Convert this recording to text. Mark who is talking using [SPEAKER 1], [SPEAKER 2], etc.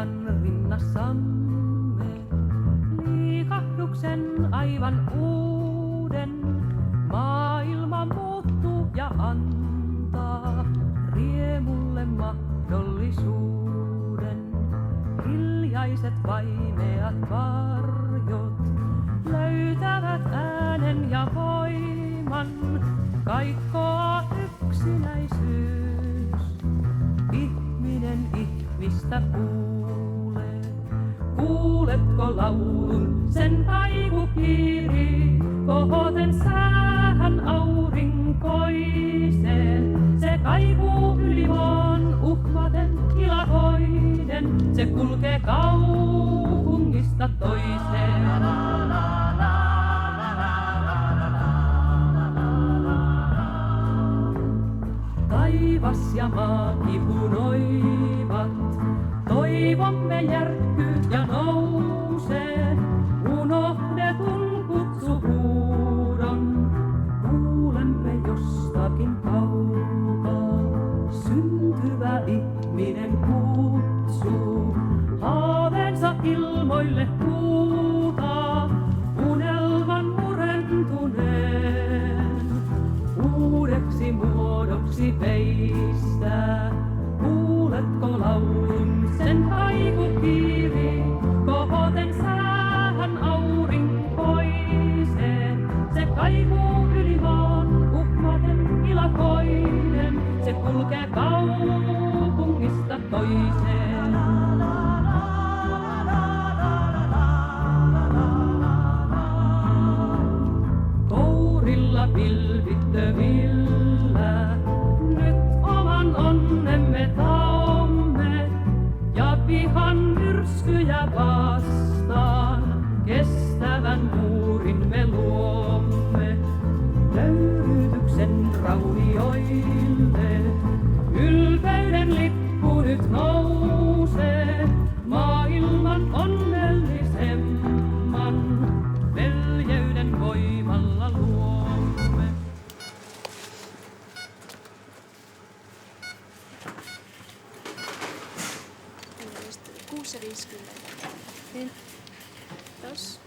[SPEAKER 1] ihan rinnassamme. Liikahduksen aivan uuden, maailma muuttuu ja antaa riemulle mahdollisuuden. Hiljaiset vaimeat varjot löytävät äänen ja voiman, kaikkoa yksinäisyys. Ihminen ihmistä kuulee. Kuuletko laulun, sen kaikupiiri, kohoten säähän aurinkoiseen. Se kaikuu yli maan uhmaten ilakoiden, se kulkee kaupungista toiseen. Taivas ja maa kipunoivat, toivomme järkkyy ja nousee. Unohdetun kutsuhuudon kuulemme jostakin kaukaa. Syntyvä ihminen kutsuu, haaveensa ilmoille huutaa, unelman murentuneen uudeksi muodoksi peistää. Kuuletko laulun, sen kaikupiiri, kohoten säähän aurinkoiseen. Se kaikuu yli maan uhmaten ilakoiden, se kulkee kaupungista toiseen. Kourilla pilvittömillä nyt oman onnemme taomme ja vihan myrskyjä vastaan kestävän muurin me luomme. Nöyryytyksen raunioille ylpeyden lippu nyt nousee, maailman onnellisemman veljeyden voimalla luomme.
[SPEAKER 2] 6:50. Niin. Tos.